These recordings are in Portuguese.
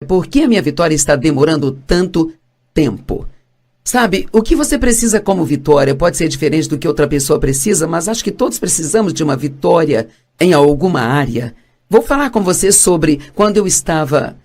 Por que a minha vitória está demorando tanto tempo? Sabe, o que você precisa como vitória pode ser diferente do que outra pessoa precisa, mas acho que todos precisamos de uma vitória em alguma área. Vou falar com você sobre quando eu estava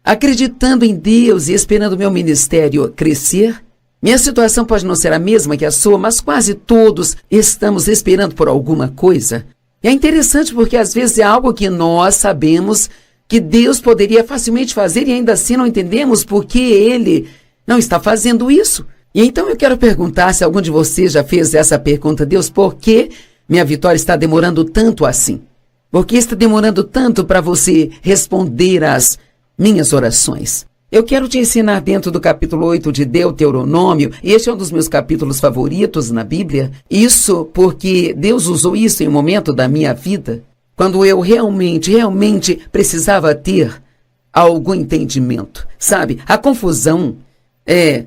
acreditando em Deus e esperando meu ministério crescer. Minha situação pode não ser a mesma que a sua, mas quase todos estamos esperando por alguma coisa. E é interessante porque às vezes é algo que nós sabemos que Deus poderia facilmente fazer e ainda assim não entendemos por que Ele não está fazendo isso. E então eu quero perguntar se algum de vocês já fez essa pergunta: Deus, por que minha vitória está demorando tanto assim? Por que está demorando tanto para você responder às minhas orações? Eu quero te ensinar dentro do capítulo 8 de Deuteronômio, e este é um dos meus capítulos favoritos na Bíblia, isso porque Deus usou isso em um momento da minha vida, quando eu realmente precisava ter algum entendimento. Sabe, a confusão é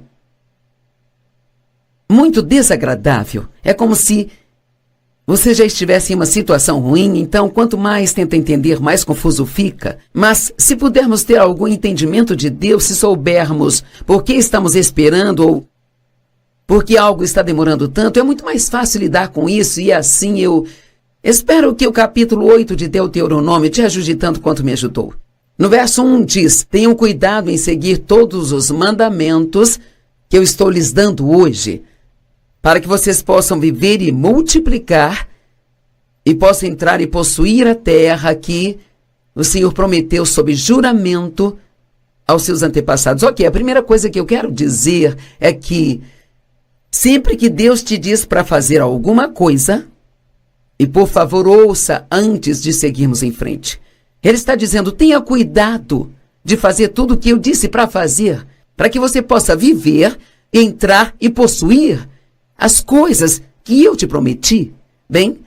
muito desagradável. É como se você já estivesse em uma situação ruim, então quanto mais tenta entender, mais confuso fica. Mas se pudermos ter algum entendimento de Deus, se soubermos por que estamos esperando ou por que algo está demorando tanto, é muito mais fácil lidar com isso. E assim eu espero que o capítulo 8 de Deuteronômio te ajude tanto quanto me ajudou. No verso 1 diz: tenham cuidado em seguir todos os mandamentos que eu estou lhes dando hoje, para que vocês possam viver e multiplicar e possam entrar e possuir a terra que o Senhor prometeu sob juramento aos seus antepassados. Ok, a primeira coisa que eu quero dizer é que sempre que Deus te diz para fazer alguma coisa, e por favor ouça antes de seguirmos em frente, Ele está dizendo: tenha cuidado de fazer tudo o que eu disse para fazer, para que você possa viver, entrar e possuir as coisas que eu te prometi. Bem,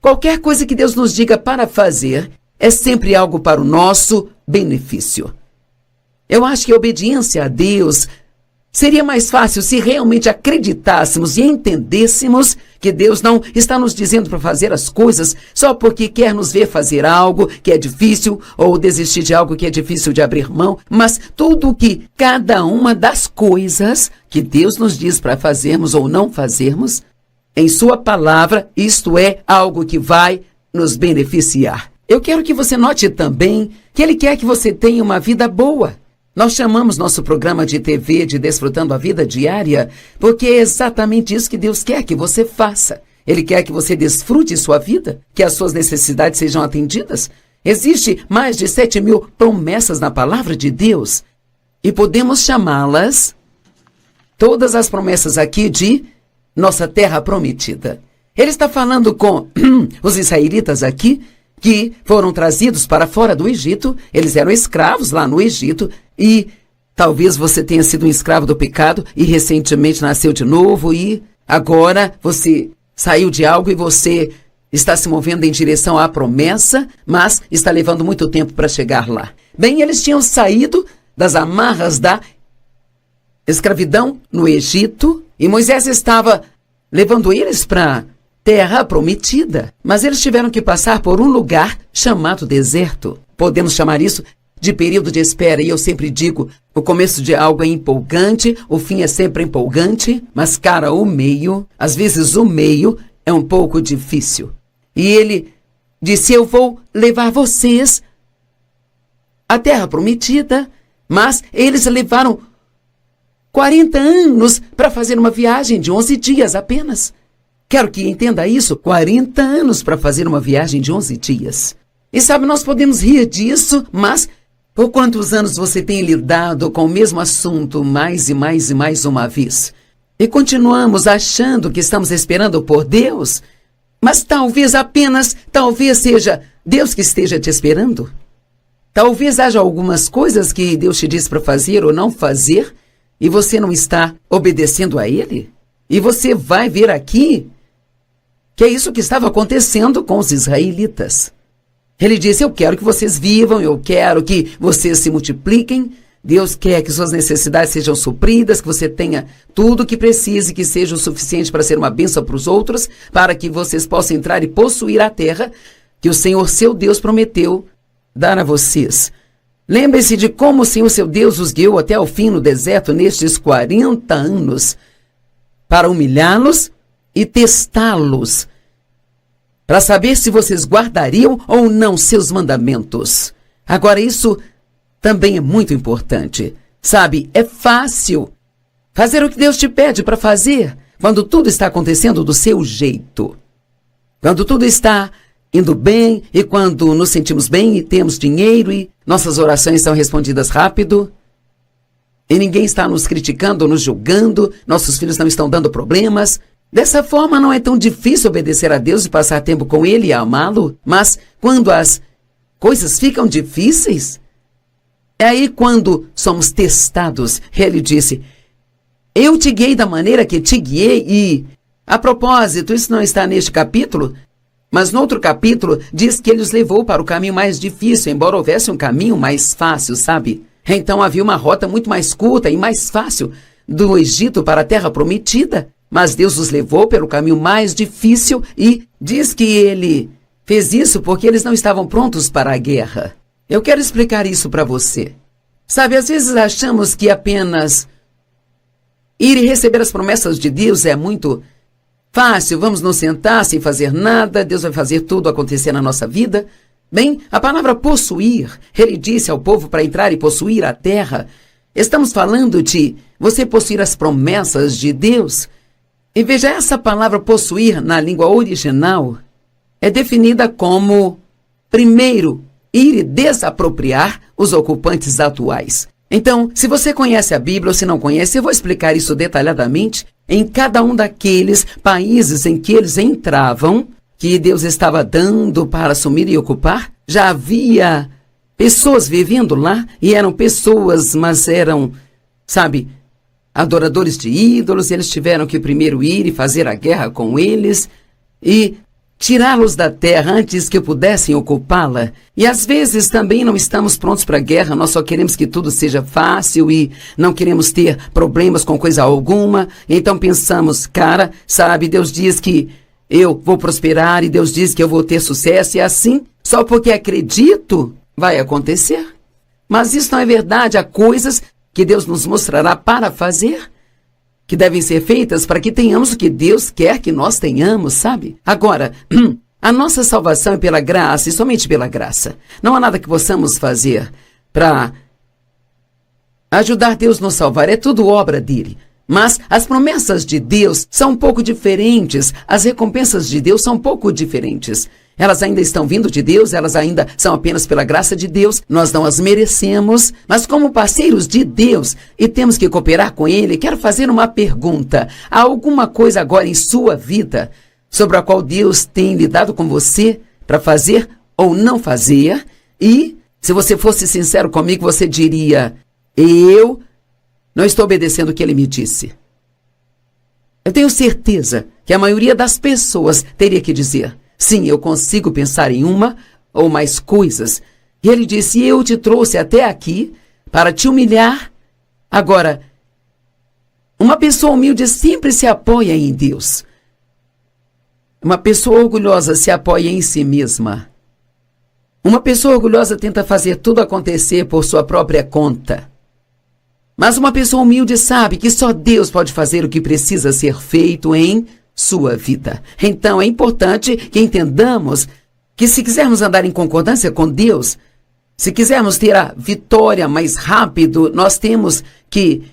qualquer coisa que Deus nos diga para fazer é sempre algo para o nosso benefício. Eu acho que a obediência a Deus seria mais fácil se realmente acreditássemos e entendêssemos que Deus não está nos dizendo para fazer as coisas só porque quer nos ver fazer algo que é difícil ou desistir de algo que é difícil de abrir mão, mas tudo que cada uma das coisas que Deus nos diz para fazermos ou não fazermos, em sua palavra, isto é algo que vai nos beneficiar. Eu quero que você note também que Ele quer que você tenha uma vida boa. Nós chamamos nosso programa de TV de Desfrutando a Vida Diária porque é exatamente isso que Deus quer que você faça. Ele quer que você desfrute sua vida, que as suas necessidades sejam atendidas. Existe mais de 7.000 promessas na palavra de Deus e podemos chamá-las, todas as promessas aqui, de nossa terra prometida. Ele está falando com os israelitas aqui, que foram trazidos para fora do Egito. Eles eram escravos lá no Egito e talvez você tenha sido um escravo do pecado e recentemente nasceu de novo e agora você saiu de algo e você está se movendo em direção à promessa, mas está levando muito tempo para chegar lá. Bem, eles tinham saído das amarras da escravidão no Egito e Moisés estava levando eles para terra prometida, mas eles tiveram que passar por um lugar chamado deserto. Podemos chamar isso de período de espera, e eu sempre digo, o começo de algo é empolgante, o fim é sempre empolgante, mas cara, o meio, às vezes o meio é um pouco difícil. E ele disse: eu vou levar vocês à terra prometida, mas eles levaram 40 anos para fazer uma viagem de 11 dias apenas. Quero que entenda isso, 40 anos para fazer uma viagem de 11 dias. E sabe, nós podemos rir disso, mas por quantos anos você tem lidado com o mesmo assunto mais e mais uma vez? E continuamos achando que estamos esperando por Deus, mas talvez seja Deus que esteja te esperando. Talvez haja algumas coisas que Deus te diz para fazer ou não fazer, e você não está obedecendo a Ele. E você vai ver aqui que é isso que estava acontecendo com os israelitas. Ele disse: eu quero que vocês vivam, eu quero que vocês se multipliquem. Deus quer que suas necessidades sejam supridas, que você tenha tudo o que precise, que seja o suficiente para ser uma bênção para os outros, para que vocês possam entrar e possuir a terra que o Senhor, seu Deus, prometeu dar a vocês. Lembre-se de como o Senhor seu Deus os guiou até o fim no deserto nestes 40 anos para humilhá-los e testá-los, para saber se vocês guardariam ou não seus mandamentos. Agora, isso também é muito importante. Sabe, é fácil fazer o que Deus te pede para fazer quando tudo está acontecendo do seu jeito. Quando tudo está indo bem e quando nos sentimos bem e temos dinheiro e nossas orações são respondidas rápido e ninguém está nos criticando ou nos julgando, nossos filhos não estão dando problemas. Dessa forma não é tão difícil obedecer a Deus e passar tempo com Ele e amá-lo, mas quando as coisas ficam difíceis, é aí quando somos testados. Ele disse: eu te guiei da maneira que te guiei e, a propósito, isso não está neste capítulo, mas no outro capítulo diz que ele os levou para o caminho mais difícil, embora houvesse um caminho mais fácil, sabe? Então havia uma rota muito mais curta e mais fácil do Egito para a terra prometida, mas Deus os levou pelo caminho mais difícil e diz que ele fez isso porque eles não estavam prontos para a guerra. Eu quero explicar isso para você. Sabe, às vezes achamos que apenas ir e receber as promessas de Deus é muito fácil, vamos nos sentar sem fazer nada, Deus vai fazer tudo acontecer na nossa vida. Bem, a palavra possuir, ele disse ao povo para entrar e possuir a terra. Estamos falando de você possuir as promessas de Deus. E veja, essa palavra possuir na língua original é definida como, primeiro, ir e desapropriar os ocupantes atuais. Então, se você conhece a Bíblia ou se não conhece, eu vou explicar isso detalhadamente em cada um daqueles países em que eles entravam, que Deus estava dando para assumir e ocupar. Já havia pessoas vivendo lá e eram pessoas, mas eram, sabe, adoradores de ídolos. Eles tiveram que primeiro ir e fazer a guerra com eles e tirá-los da terra antes que pudessem ocupá-la. E às vezes também não estamos prontos para a guerra, nós só queremos que tudo seja fácil e não queremos ter problemas com coisa alguma. Então pensamos, cara, sabe, Deus diz que eu vou prosperar e Deus diz que eu vou ter sucesso e assim, só porque acredito, vai acontecer. Mas isso não é verdade. Há coisas que Deus nos mostrará para fazer, que devem ser feitas para que tenhamos o que Deus quer que nós tenhamos, sabe? Agora, a nossa salvação é pela graça e somente pela graça. Não há nada que possamos fazer para ajudar Deus a nos salvar. É tudo obra dele. Mas as promessas de Deus são um pouco diferentes. As recompensas de Deus são um pouco diferentes. Elas ainda estão vindo de Deus, elas ainda são apenas pela graça de Deus, nós não as merecemos, mas como parceiros de Deus e temos que cooperar com Ele, quero fazer uma pergunta. Há alguma coisa agora em sua vida sobre a qual Deus tem lidado com você para fazer ou não fazer? E, se você fosse sincero comigo, você diria: eu não estou obedecendo o que Ele me disse. Eu tenho certeza que a maioria das pessoas teria que dizer: sim, eu consigo pensar em uma ou mais coisas. E ele disse: eu te trouxe até aqui para te humilhar. Agora, uma pessoa humilde sempre se apoia em Deus. Uma pessoa orgulhosa se apoia em si mesma. Uma pessoa orgulhosa tenta fazer tudo acontecer por sua própria conta. Mas uma pessoa humilde sabe que só Deus pode fazer o que precisa ser feito em sua vida. Então é importante que entendamos que se quisermos andar em concordância com Deus, se quisermos ter a vitória mais rápido, nós temos que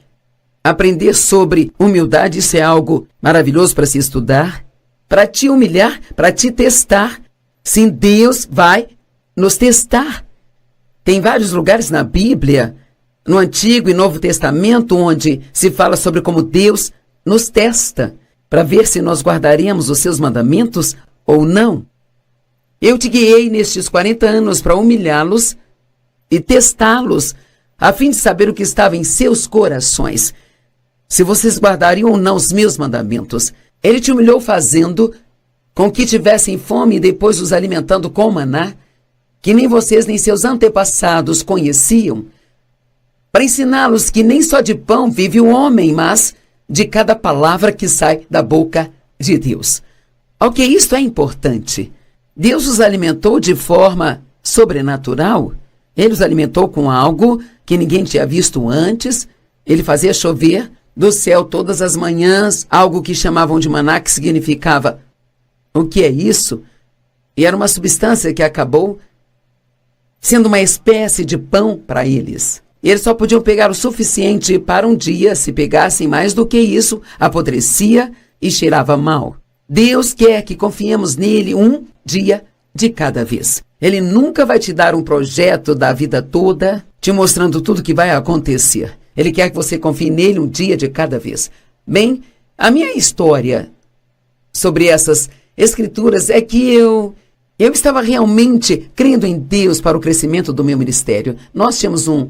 aprender sobre humildade. Isso é algo maravilhoso para se estudar, para te humilhar, para te testar. Sim, Deus vai nos testar. Tem vários lugares na Bíblia, no Antigo e Novo Testamento, onde se fala sobre como Deus nos testa, para ver se nós guardaremos os seus mandamentos ou não. Eu te guiei nestes 40 anos para humilhá-los e testá-los, a fim de saber o que estava em seus corações, se vocês guardariam ou não os meus mandamentos. Ele te humilhou fazendo com que tivessem fome e depois os alimentando com maná, que nem vocês nem seus antepassados conheciam, para ensiná-los que nem só de pão vive o homem, mas de cada palavra que sai da boca de Deus. Ok, isto é importante. Deus os alimentou de forma sobrenatural. Ele os alimentou com algo que ninguém tinha visto antes. Ele fazia chover do céu todas as manhãs, algo que chamavam de maná, que significava: o que é isso? E era uma substância que acabou sendo uma espécie de pão para eles. Eles só podiam pegar o suficiente para um dia. Se pegassem mais do que isso, apodrecia e cheirava mal. Deus quer que confiemos nele um dia de cada vez. Ele nunca vai te dar um projeto da vida toda, te mostrando tudo que vai acontecer. Ele quer que você confie nele um dia de cada vez. Bem, a minha história sobre essas escrituras é que eu estava realmente crendo em Deus para o crescimento do meu ministério. Nós tínhamos um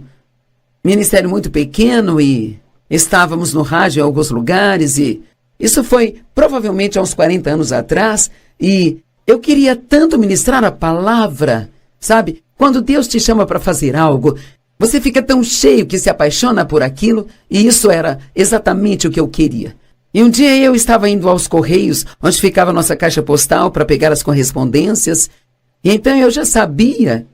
ministério muito pequeno e estávamos no rádio em alguns lugares, e isso foi provavelmente há uns 40 anos atrás, e eu queria tanto ministrar a palavra, sabe? Quando Deus te chama para fazer algo, você fica tão cheio que se apaixona por aquilo, e isso era exatamente o que eu queria. E um dia eu estava indo aos Correios, onde ficava a nossa caixa postal, para pegar as correspondências, e então eu já sabia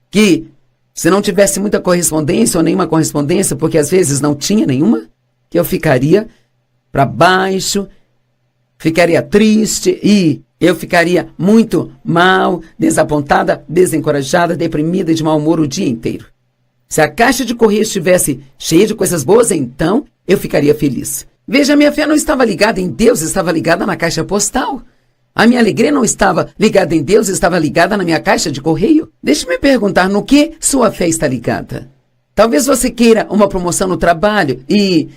que se não tivesse muita correspondência ou nenhuma correspondência, porque às vezes não tinha nenhuma, que eu ficaria para baixo, ficaria triste e eu ficaria muito mal, desapontada, desencorajada, deprimida e de mau humor o dia inteiro. Se a caixa de correio estivesse cheia de coisas boas, então eu ficaria feliz. Veja, minha fé não estava ligada em Deus, estava ligada na caixa postal. A minha alegria não estava ligada em Deus, estava ligada na minha caixa de correio. Deixe-me perguntar, no que sua fé está ligada? Talvez você queira uma promoção no trabalho e,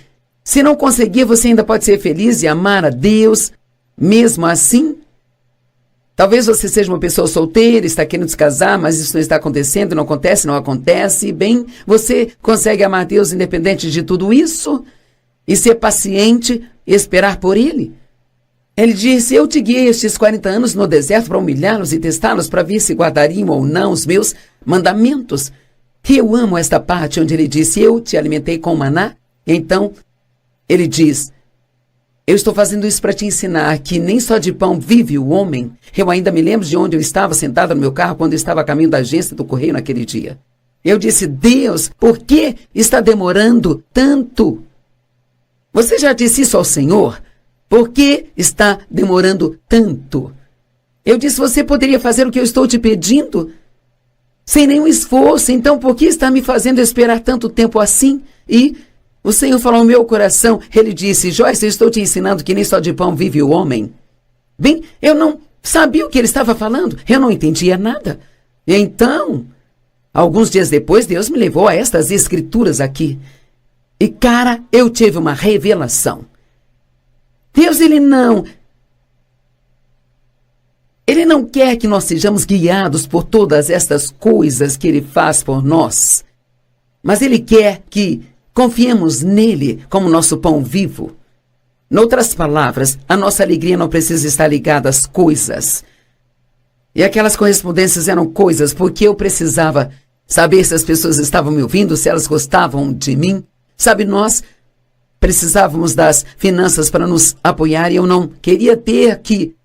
se não conseguir, você ainda pode ser feliz e amar a Deus mesmo assim? Talvez você seja uma pessoa solteira, está querendo se casar, mas isso não está acontecendo, não acontece. Bem, você consegue amar Deus independente de tudo isso? E ser paciente e esperar por Ele? Ele disse: eu te guiei estes 40 anos no deserto para humilhá-los e testá-los para ver se guardariam ou não os meus mandamentos. E eu amo esta parte onde ele disse: eu te alimentei com maná. Então, ele diz: eu estou fazendo isso para te ensinar que nem só de pão vive o homem. Eu ainda me lembro de onde eu estava sentada no meu carro quando eu estava a caminho da agência do correio naquele dia. Eu disse: Deus, por que está demorando tanto? Você já disse isso ao Senhor? Por que está demorando tanto? Eu disse: você poderia fazer o que eu estou te pedindo sem nenhum esforço, então por que está me fazendo esperar tanto tempo assim? E o Senhor falou ao meu coração, ele disse: Joyce, eu estou te ensinando que nem só de pão vive o homem. Bem, eu não sabia o que ele estava falando, eu não entendia nada. Então, alguns dias depois, Deus me levou a estas escrituras aqui. E, cara, eu tive uma revelação. Deus, Ele não quer que nós sejamos guiados por todas estas coisas que Ele faz por nós. Mas Ele quer que confiemos nele como nosso pão vivo. Noutras palavras, a nossa alegria não precisa estar ligada às coisas. E aquelas correspondências eram coisas porque eu precisava saber se as pessoas estavam me ouvindo, se elas gostavam de mim. Sabe, nós precisávamos das finanças para nos apoiar e eu não queria ter que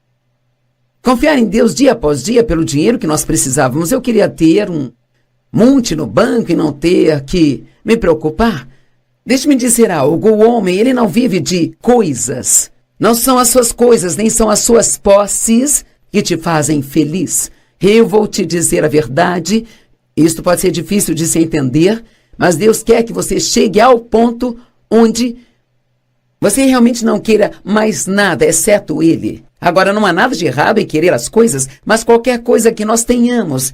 confiar em Deus dia após dia pelo dinheiro que nós precisávamos. Eu queria ter um monte no banco e não ter que me preocupar. Deixe-me dizer algo, o homem, ele não vive de coisas. Não são as suas coisas, nem são as suas posses que te fazem feliz. Eu vou te dizer a verdade, isto pode ser difícil de se entender, mas Deus quer que você chegue ao ponto onde você realmente não queira mais nada, exceto Ele. Agora, não há nada de errado em querer as coisas, mas qualquer coisa que nós tenhamos,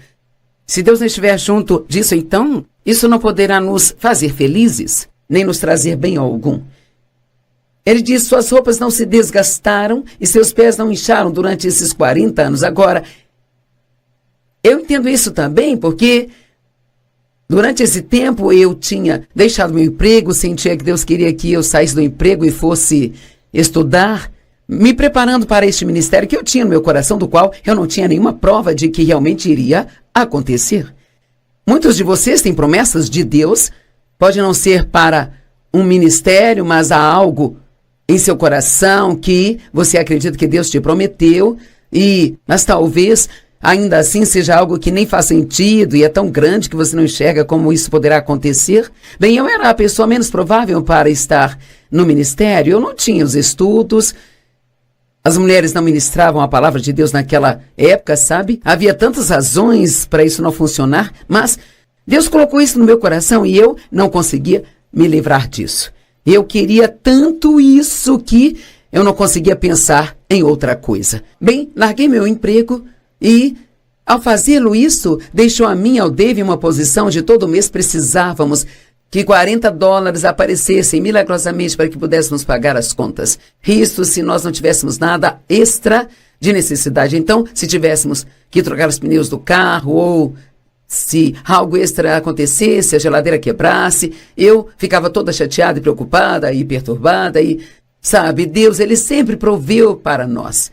se Deus não estiver junto disso, então, isso não poderá nos fazer felizes, nem nos trazer bem algum. Ele diz: suas roupas não se desgastaram e seus pés não incharam durante esses 40 anos. Agora, eu entendo isso também porque durante esse tempo eu tinha deixado meu emprego, sentia que Deus queria que eu saísse do emprego e fosse estudar, me preparando para este ministério que eu tinha no meu coração, do qual eu não tinha nenhuma prova de que realmente iria acontecer. Muitos de vocês têm promessas de Deus, pode não ser para um ministério, mas há algo em seu coração que você acredita que Deus te prometeu, mas talvez ainda assim seja algo que nem faz sentido e é tão grande que você não enxerga como isso poderá acontecer. Bem, eu era a pessoa menos provável para estar no ministério. Eu não tinha os estudos. As mulheres não ministravam a palavra de Deus naquela época, sabe? Havia tantas razões para isso não funcionar, mas Deus colocou isso no meu coração e eu não conseguia me livrar disso. Eu queria tanto isso que eu não conseguia pensar em outra coisa. Bem, larguei meu emprego e, ao fazê-lo isso, deixou a mim e ao Dave uma posição onde todo mês precisávamos que $40 aparecessem milagrosamente para que pudéssemos pagar as contas. Isso se nós não tivéssemos nada extra de necessidade. Então, se tivéssemos que trocar os pneus do carro ou se algo extra acontecesse, a geladeira quebrasse, eu ficava toda chateada e preocupada e perturbada e, sabe, Deus, Ele sempre proveu para nós.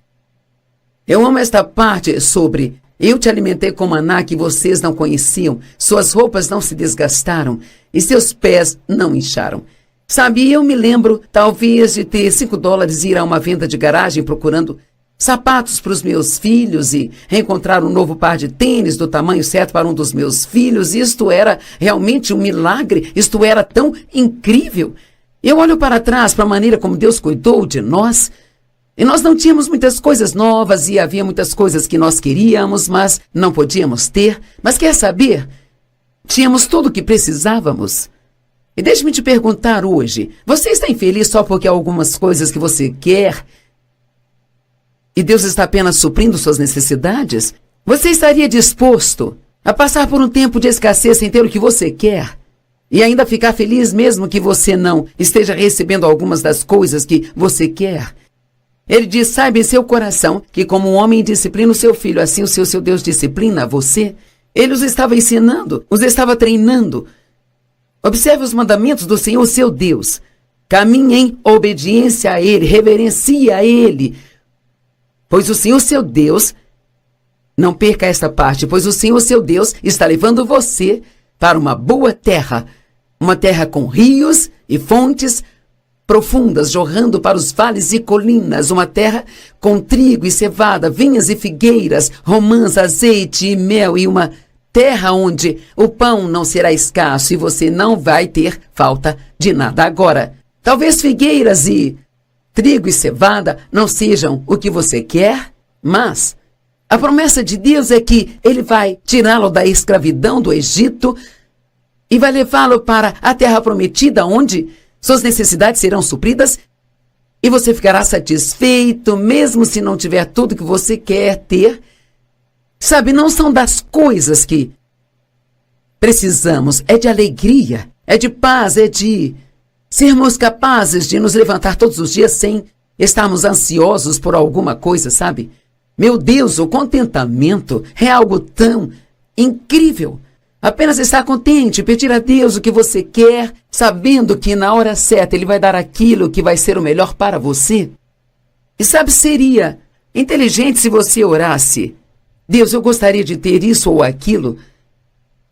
Eu amo esta parte sobre: eu te alimentei com maná que vocês não conheciam, suas roupas não se desgastaram e seus pés não incharam. Sabe, eu me lembro, talvez, de ter $5 e ir a uma venda de garagem procurando sapatos para os meus filhos e encontrar um novo par de tênis do tamanho certo para um dos meus filhos. Isto era realmente um milagre, isto era tão incrível. Eu olho para trás para a maneira como Deus cuidou de nós. E nós não tínhamos muitas coisas novas e havia muitas coisas que nós queríamos, mas não podíamos ter. Mas quer saber? Tínhamos tudo o que precisávamos. E deixe-me te perguntar hoje, você está infeliz só porque há algumas coisas que você quer e Deus está apenas suprindo suas necessidades? Você estaria disposto a passar por um tempo de escassez sem ter o que você quer e ainda ficar feliz mesmo que você não esteja recebendo algumas das coisas que você quer? Ele diz: saiba em seu coração que como um homem disciplina o seu filho, assim o seu Deus disciplina você. Ele os estava ensinando, os estava treinando. Observe os mandamentos do Senhor, seu Deus. Caminhe em obediência a Ele, reverencie a Ele. Pois o Senhor, seu Deus, não perca esta parte, pois o Senhor, seu Deus, está levando você para uma boa terra, uma terra com rios e fontes profundas jorrando para os vales e colinas, uma terra com trigo e cevada, vinhas e figueiras, romãs, azeite e mel, e uma terra onde o pão não será escasso e você não vai ter falta de nada. Agora, talvez figueiras e trigo e cevada não sejam o que você quer, mas a promessa de Deus é que Ele vai tirá-lo da escravidão do Egito e vai levá-lo para a terra prometida, onde suas necessidades serão supridas e você ficará satisfeito, mesmo se não tiver tudo que você quer ter. Sabe, não são das coisas que precisamos, é de alegria, é de paz, é de sermos capazes de nos levantar todos os dias sem estarmos ansiosos por alguma coisa, sabe? Meu Deus, o contentamento é algo tão incrível. Apenas estar contente, pedir a Deus o que você quer, sabendo que na hora certa Ele vai dar aquilo que vai ser o melhor para você. E sabe, seria inteligente se você orasse: Deus, eu gostaria de ter isso ou aquilo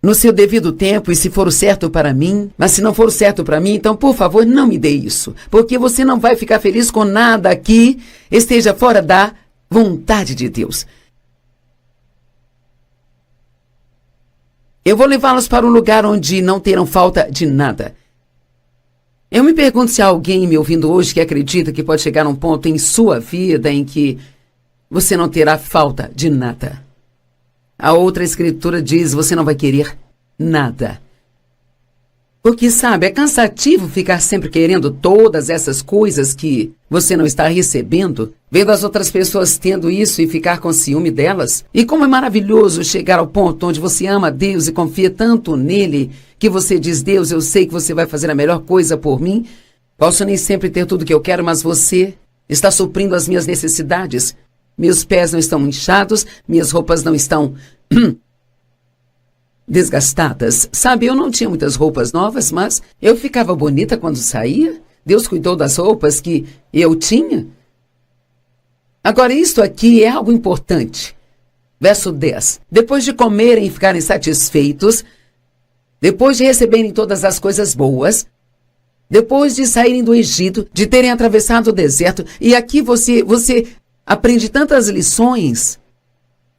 no seu devido tempo e se for o certo para mim, mas se não for o certo para mim, então por favor não me dê isso, porque você não vai ficar feliz com nada que esteja fora da vontade de Deus. Eu vou levá-los para um lugar onde não terão falta de nada. Eu me pergunto se há alguém me ouvindo hoje que acredita que pode chegar a um ponto em sua vida em que você não terá falta de nada. A outra escritura diz: você não vai querer nada. Porque, sabe, é cansativo ficar sempre querendo todas essas coisas que você não está recebendo, vendo as outras pessoas tendo isso e ficar com ciúme delas. E como é maravilhoso chegar ao ponto onde você ama Deus e confia tanto nele, que você diz: Deus, eu sei que você vai fazer a melhor coisa por mim. Posso nem sempre ter tudo que eu quero, mas você está suprindo as minhas necessidades. Meus pés não estão inchados, minhas roupas não estão desgastadas. Sabe, eu não tinha muitas roupas novas, mas eu ficava bonita quando saía. Deus cuidou das roupas que eu tinha. Agora, isto aqui é algo importante. Verso 10. Depois de comerem e ficarem satisfeitos, depois de receberem todas as coisas boas, depois de saírem do Egito, de terem atravessado o deserto, e aqui você aprende tantas lições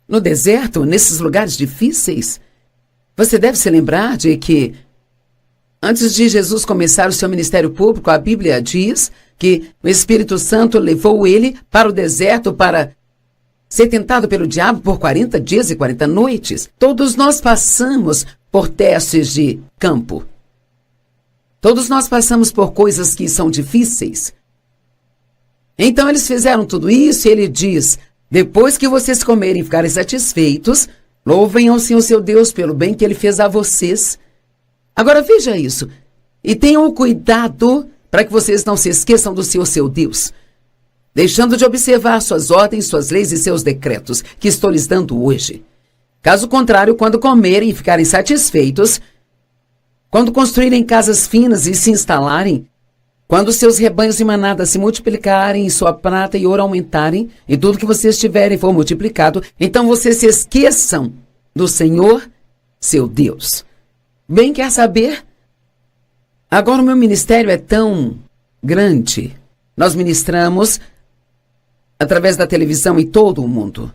no deserto, nesses lugares difíceis. Você deve se lembrar de que, antes de Jesus começar o seu ministério público, a Bíblia diz que o Espírito Santo levou ele para o deserto para ser tentado pelo diabo por 40 dias e 40 noites. Todos nós passamos por testes de campo. Todos nós passamos por coisas que são difíceis. Então eles fizeram tudo isso e ele diz: depois que vocês comerem e ficarem satisfeitos, louvem ao Senhor seu Deus pelo bem que ele fez a vocês. Agora veja isso. E tenham cuidado para que vocês não se esqueçam do Senhor seu Deus, deixando de observar suas ordens, suas leis e seus decretos que estou lhes dando hoje. Caso contrário, quando comerem e ficarem satisfeitos, quando construírem casas finas e se instalarem, quando seus rebanhos e manadas se multiplicarem e sua prata e ouro aumentarem, e tudo que vocês tiverem for multiplicado, então vocês se esqueçam do Senhor, seu Deus. Bem, quer saber? Agora o meu ministério é tão grande. Nós ministramos através da televisão em todo o mundo.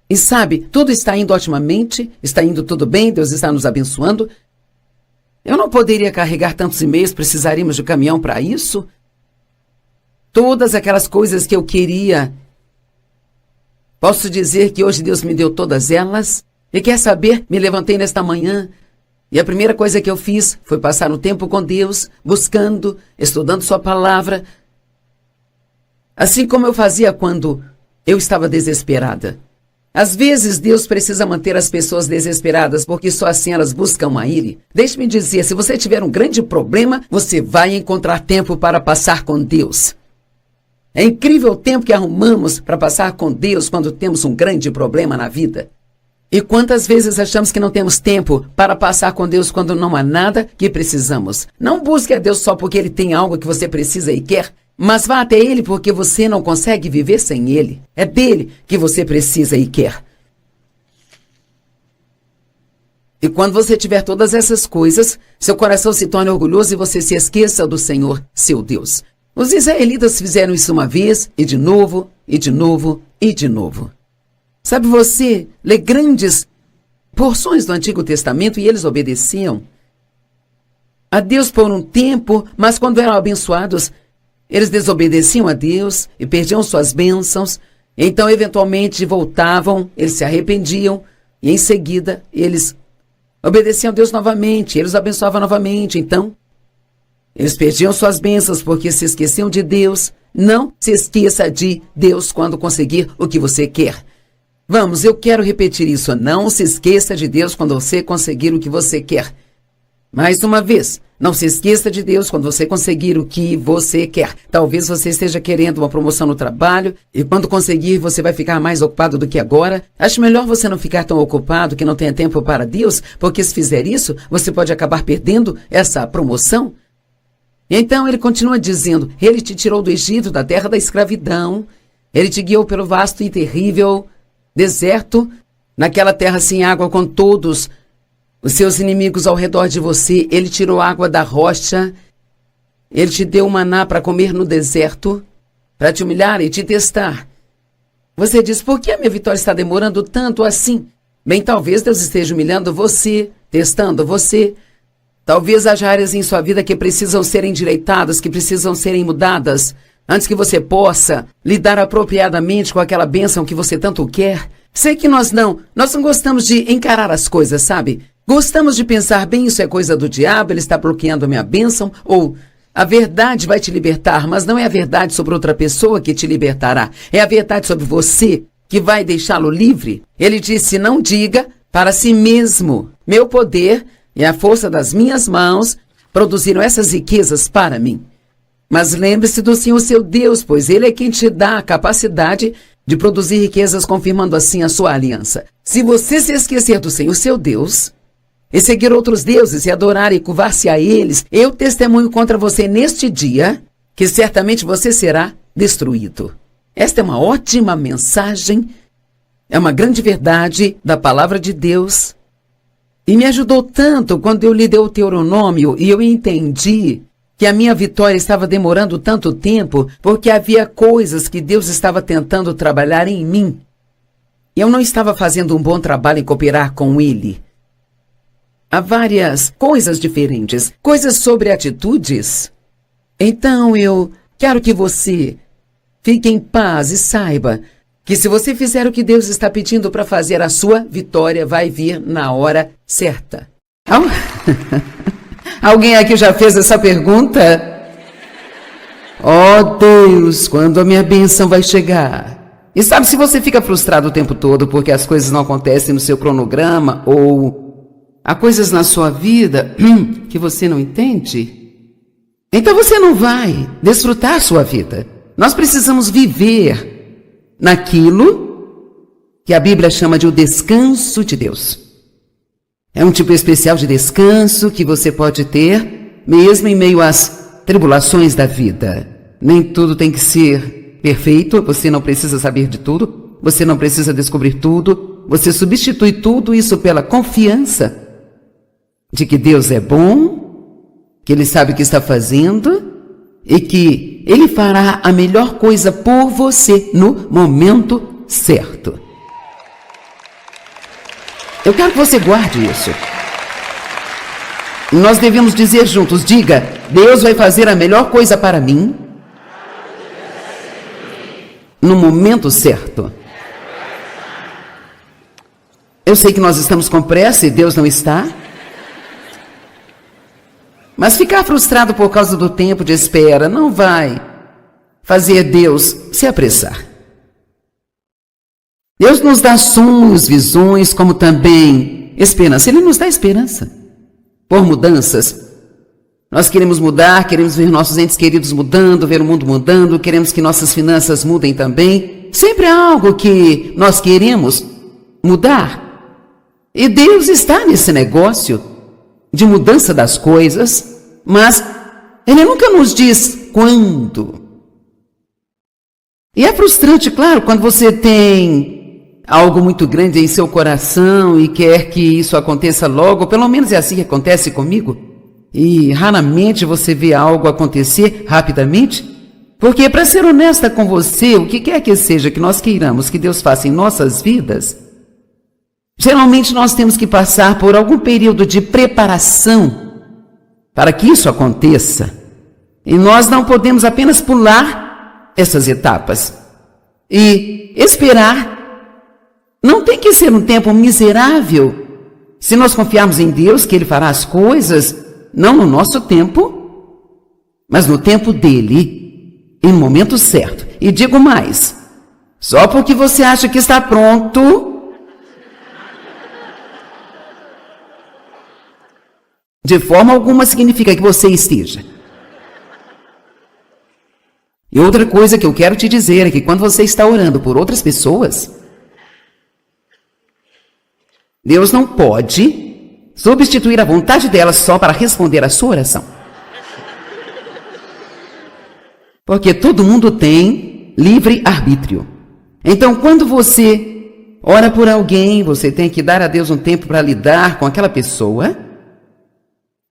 E sabe, tudo está indo otimamente, está indo tudo bem, Deus está nos abençoando. Eu não poderia carregar tantos e-mails, precisaríamos de caminhão para isso. Todas aquelas coisas que eu queria. Posso dizer que hoje Deus me deu todas elas. E quer saber, me levantei nesta manhã e a primeira coisa que eu fiz foi passar um tempo com Deus, buscando, estudando sua palavra. Assim como eu fazia quando eu estava desesperada. Às vezes, Deus precisa manter as pessoas desesperadas, porque só assim elas buscam a Ele. Deixe-me dizer, se você tiver um grande problema, você vai encontrar tempo para passar com Deus. É incrível o tempo que arrumamos para passar com Deus quando temos um grande problema na vida. E quantas vezes achamos que não temos tempo para passar com Deus quando não há nada que precisamos. Não busque a Deus só porque Ele tem algo que você precisa e quer, mas vá até Ele porque você não consegue viver sem Ele. É dele que você precisa e quer. E quando você tiver todas essas coisas, seu coração se torne orgulhoso e você se esqueça do Senhor, seu Deus. Os israelitas fizeram isso uma vez, e de novo, e de novo, e de novo. Sabe, você lê grandes porções do Antigo Testamento e eles obedeciam a Deus por um tempo, mas quando eram abençoados, eles desobedeciam a Deus e perdiam suas bênçãos. Então, eventualmente, voltavam, eles se arrependiam e, em seguida, eles obedeciam a Deus novamente, eles abençoavam novamente. Então, eles perdiam suas bênçãos porque se esqueciam de Deus. Não se esqueça de Deus quando conseguir o que você quer. Vamos, eu quero repetir isso. Não se esqueça de Deus quando você conseguir o que você quer. Mais uma vez, não se esqueça de Deus quando você conseguir o que você quer. Talvez você esteja querendo uma promoção no trabalho e quando conseguir você vai ficar mais ocupado do que agora. Acho melhor você não ficar tão ocupado que não tenha tempo para Deus, porque se fizer isso, você pode acabar perdendo essa promoção. Então ele continua dizendo, Ele te tirou do Egito, da terra da escravidão. Ele te guiou pelo vasto e terrível deserto, naquela terra sem água com todos os seus inimigos ao redor de você. Ele tirou água da rocha. Ele te deu maná para comer no deserto, para te humilhar e te testar. Você diz, por que a minha vitória está demorando tanto assim? Bem, talvez Deus esteja humilhando você, testando você. Talvez haja áreas em sua vida que precisam ser endireitadas, que precisam serem mudadas, antes que você possa lidar apropriadamente com aquela bênção que você tanto quer. Sei que nós não gostamos de encarar as coisas, sabe? Gostamos de pensar, bem, isso é coisa do diabo, ele está bloqueando a minha bênção, ou a verdade vai te libertar, mas não é a verdade sobre outra pessoa que te libertará, é a verdade sobre você que vai deixá-lo livre. Ele disse, não diga para si mesmo, meu poder e a força das minhas mãos produziram essas riquezas para mim. Mas lembre-se do Senhor seu Deus, pois Ele é quem te dá a capacidade de produzir riquezas, confirmando assim a sua aliança. Se você se esquecer do Senhor seu Deus e seguir outros deuses e adorar e curvar-se a eles, eu testemunho contra você neste dia que certamente você será destruído. Esta é uma ótima mensagem, é uma grande verdade da palavra de Deus. E me ajudou tanto quando eu li Deuteronômio e eu entendi que a minha vitória estava demorando tanto tempo porque havia coisas que Deus estava tentando trabalhar em mim. Eu não estava fazendo um bom trabalho em cooperar com ele. Há várias coisas diferentes, coisas sobre atitudes. Então eu quero que você fique em paz e saiba que se você fizer o que Deus está pedindo para fazer, a sua vitória vai vir na hora certa. Alguém aqui já fez essa pergunta? Oh Deus, quando a minha bênção vai chegar? E sabe, se você fica frustrado o tempo todo porque as coisas não acontecem no seu cronograma ou há coisas na sua vida que você não entende, então você não vai desfrutar sua vida. Nós precisamos viver naquilo que a Bíblia chama de o descanso de Deus. É um tipo especial de descanso que você pode ter mesmo em meio às tribulações da vida. Nem tudo tem que ser perfeito, você não precisa saber de tudo, você não precisa descobrir tudo, você substitui tudo isso pela confiança de que Deus é bom, que Ele sabe o que está fazendo e que Ele fará a melhor coisa por você no momento certo. Eu quero que você guarde isso. Nós devemos dizer juntos, diga, Deus vai fazer a melhor coisa para mim no momento certo. Eu sei que nós estamos com pressa e Deus não está. Mas ficar frustrado por causa do tempo de espera não vai fazer Deus se apressar. Deus nos dá sonhos, visões, como também esperança. Ele nos dá esperança por mudanças. Nós queremos mudar, queremos ver nossos entes queridos mudando, ver o mundo mudando, queremos que nossas finanças mudem também. Sempre há algo que nós queremos mudar. E Deus está nesse negócio de mudança das coisas, mas Ele nunca nos diz quando. E é frustrante, claro, quando você tem algo muito grande em seu coração e quer que isso aconteça logo, pelo menos é assim que acontece comigo. E raramente você vê algo acontecer rapidamente, porque, para ser honesta com você, o que quer que seja que nós queiramos que Deus faça em nossas vidas, geralmente nós temos que passar por algum período de preparação para que isso aconteça. E nós não podemos apenas pular essas etapas e esperar. Não tem que ser um tempo miserável se nós confiarmos em Deus que Ele fará as coisas, não no nosso tempo, mas no tempo dEle, e no momento certo. E digo mais, só porque você acha que está pronto, de forma alguma significa que você esteja. E outra coisa que eu quero te dizer é que quando você está orando por outras pessoas, Deus não pode substituir a vontade delas só para responder a sua oração. Porque todo mundo tem livre arbítrio. Então, quando você ora por alguém, você tem que dar a Deus um tempo para lidar com aquela pessoa.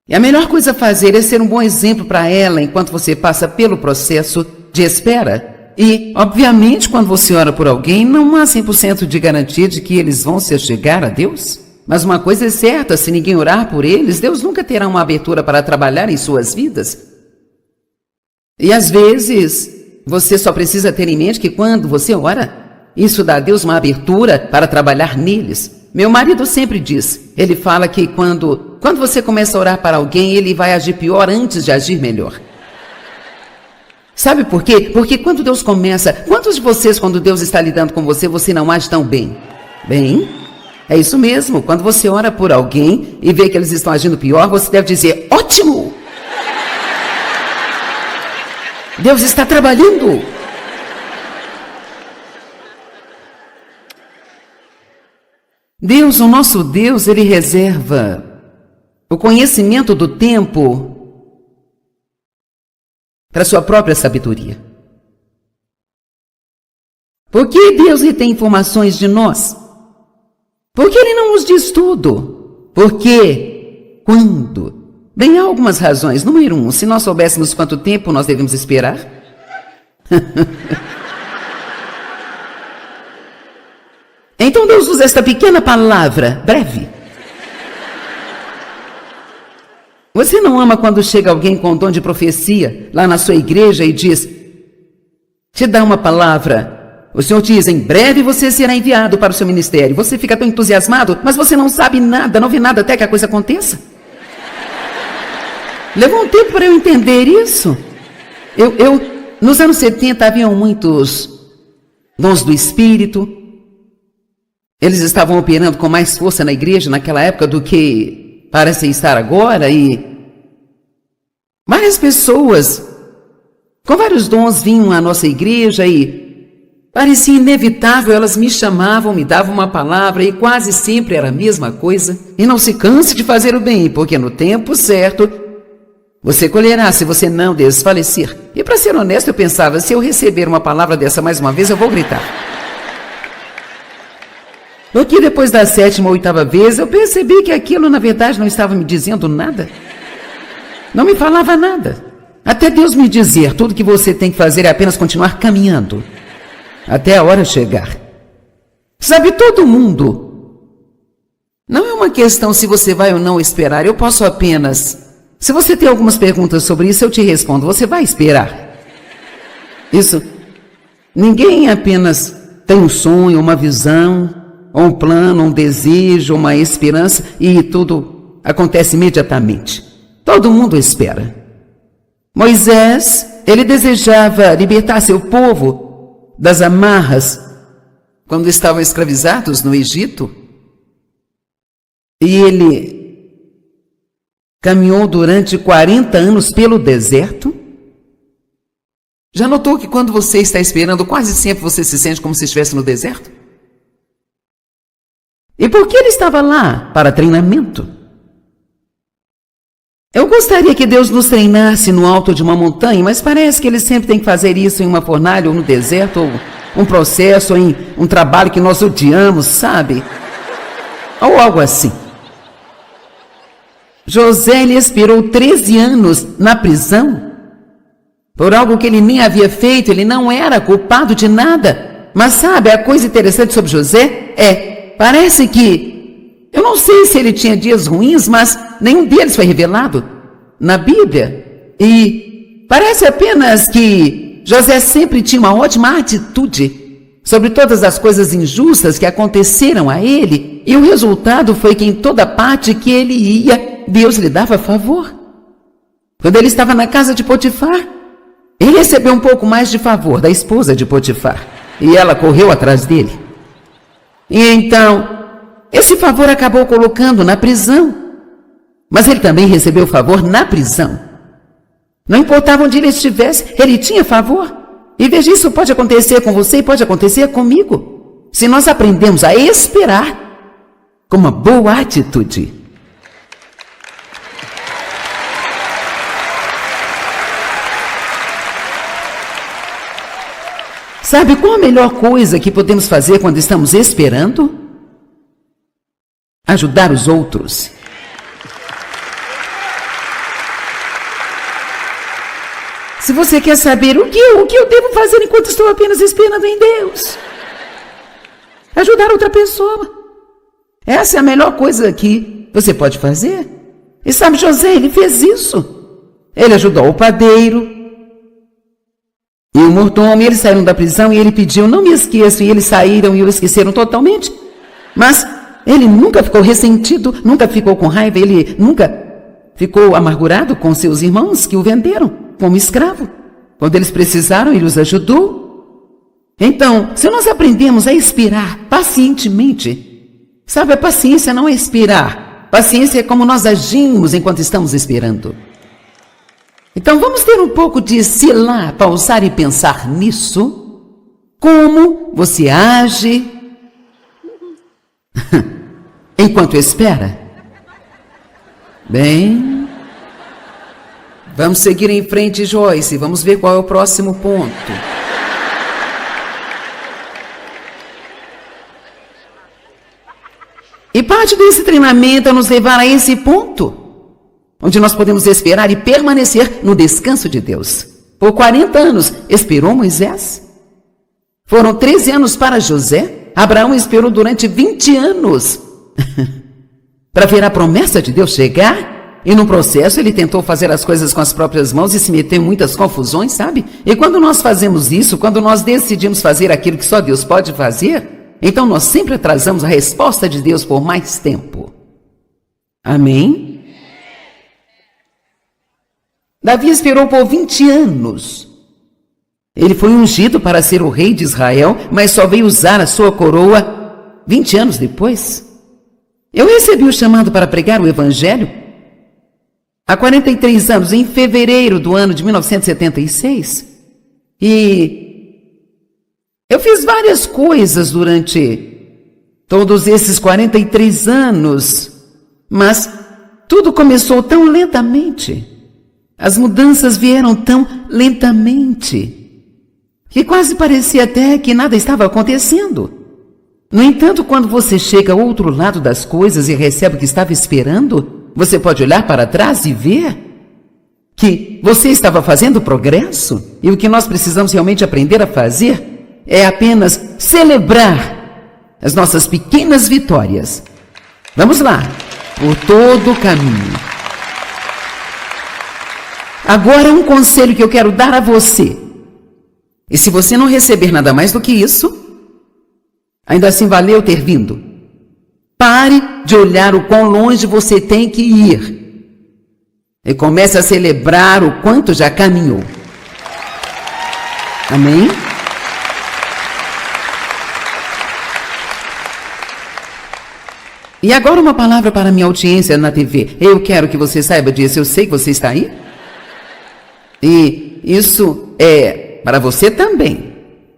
E a melhor coisa a fazer é ser um bom exemplo para ela enquanto você passa pelo processo de espera. E, obviamente, quando você ora por alguém, não há 100% de garantia de que eles vão se achegar a Deus. Mas uma coisa é certa, se ninguém orar por eles, Deus nunca terá uma abertura para trabalhar em suas vidas. E às vezes, você só precisa ter em mente que quando você ora, isso dá a Deus uma abertura para trabalhar neles. Meu marido sempre diz, ele fala que quando você começa a orar para alguém, ele vai agir pior antes de agir melhor. Sabe por quê? Porque quando Deus começa, quantos de vocês, quando Deus está lidando com você, você não age tão bem? Bem? É isso mesmo, quando você ora por alguém e vê que eles estão agindo pior, você deve dizer, ótimo! Deus está trabalhando! Deus, o nosso Deus, Ele reserva o conhecimento do tempo para sua própria sabedoria. Por que Deus retém informações de nós? Por que Ele não nos diz tudo? Por quê? Quando? Bem, há algumas razões. Número 1, se nós soubéssemos quanto tempo nós devemos esperar. Então Deus usa esta pequena palavra, breve. Você não ama quando chega alguém com dom de profecia lá na sua igreja e diz, te dá uma palavra, o Senhor diz, em breve você será enviado para o seu ministério. Você fica tão entusiasmado, mas você não sabe nada, não vê nada até que a coisa aconteça. Levou um tempo para eu entender isso. Nos anos 70 haviam muitos dons do Espírito. Eles estavam operando com mais força na igreja naquela época do que parece estar agora, e várias pessoas com vários dons vinham à nossa igreja e parecia inevitável, elas me chamavam, me davam uma palavra e quase sempre era a mesma coisa. E não se canse de fazer o bem, porque no tempo certo você colherá se você não desfalecer. E para ser honesto, eu pensava, se eu receber uma palavra dessa mais uma vez, eu vou gritar. Porque depois da 7ª ou 8ª vez, eu percebi que aquilo, na verdade, não estava me dizendo nada. Não me falava nada. Até Deus me dizer, tudo que você tem que fazer é apenas continuar caminhando, até a hora chegar. Sabe, todo mundo. Não é uma questão se você vai ou não esperar, eu posso apenas... Se você tem algumas perguntas sobre isso, eu te respondo, você vai esperar. Isso, ninguém apenas tem um sonho, uma visão, ou um plano, um desejo, uma esperança, e tudo acontece imediatamente. Todo mundo espera. Moisés, ele desejava libertar seu povo das amarras quando estavam escravizados no Egito. E ele caminhou durante 40 anos pelo deserto. Já notou que quando você está esperando, quase sempre você se sente como se estivesse no deserto? E por que ele estava lá? Para treinamento. Eu gostaria que Deus nos treinasse no alto de uma montanha, mas parece que Ele sempre tem que fazer isso em uma fornalha ou no deserto, ou um processo, ou em um trabalho que nós odiamos, sabe? Ou algo assim. José, ele esperou 13 anos na prisão, por algo que ele nem havia feito, ele não era culpado de nada. Mas sabe, a coisa interessante sobre José parece que, eu não sei se ele tinha dias ruins, mas nenhum deles foi revelado na Bíblia. E parece apenas que José sempre tinha uma ótima atitude sobre todas as coisas injustas que aconteceram a ele. E o resultado foi que em toda parte que ele ia, Deus lhe dava favor. Quando ele estava na casa de Potifar, ele recebeu um pouco mais de favor da esposa de Potifar. E ela correu atrás dele. E então, esse favor acabou colocando na prisão. Mas ele também recebeu favor na prisão. Não importava onde ele estivesse, ele tinha favor. E veja, isso pode acontecer com você e pode acontecer comigo, se nós aprendemos a esperar com uma boa atitude. Sabe qual a melhor coisa que podemos fazer quando estamos esperando? Ajudar os outros. Se você quer saber o que eu devo fazer enquanto estou apenas esperando em Deus, ajudar outra pessoa. Essa é a melhor coisa que você pode fazer. E sabe, José, ele fez isso. Ele ajudou o padeiro e o mordomo, e eles saíram da prisão e ele pediu, não me esqueçam, e eles saíram e o esqueceram totalmente. Mas ele nunca ficou ressentido, nunca ficou com raiva, ele nunca ficou amargurado com seus irmãos que o venderam como escravo. Quando eles precisaram, ele os ajudou. Então, se nós aprendemos a esperar pacientemente, sabe, a paciência não é esperar. Paciência é como nós agimos enquanto estamos esperando. Então, vamos ter um pouco de se lá, pausar e pensar nisso. Como você age enquanto espera? Bem, vamos seguir em frente, Joyce. Vamos ver qual é o próximo ponto. E parte desse treinamento é nos levar a esse ponto, onde nós podemos esperar e permanecer no descanso de Deus. Por 40 anos esperou Moisés. Foram 13 anos para José. Abraão esperou durante 20 anos para ver a promessa de Deus chegar, e no processo ele tentou fazer as coisas com as próprias mãos e se meteu em muitas confusões, sabe? E quando nós fazemos isso, quando nós decidimos fazer aquilo que só Deus pode fazer, então nós sempre atrasamos a resposta de Deus por mais tempo. Amém? Davi esperou por 20 anos. Ele foi ungido para ser o rei de Israel, mas só veio usar a sua coroa 20 anos depois. Eu recebi o chamado para pregar o evangelho há 43 anos, em fevereiro do ano de 1976. E eu fiz várias coisas durante todos esses 43 anos, mas tudo começou tão lentamente. As mudanças vieram tão lentamente que quase parecia até que nada estava acontecendo. No entanto, quando você chega ao outro lado das coisas e recebe o que estava esperando, você pode olhar para trás e ver que você estava fazendo progresso, e o que nós precisamos realmente aprender a fazer é apenas celebrar as nossas pequenas vitórias. Vamos lá, por todo o caminho. Agora, um conselho que eu quero dar a você. E se você não receber nada mais do que isso, ainda assim valeu ter vindo. Pare de olhar o quão longe você tem que ir e comece a celebrar o quanto já caminhou. Amém? E agora uma palavra para a minha audiência na TV. Eu quero que você saiba disso. Eu sei que você está aí. E isso é para você também.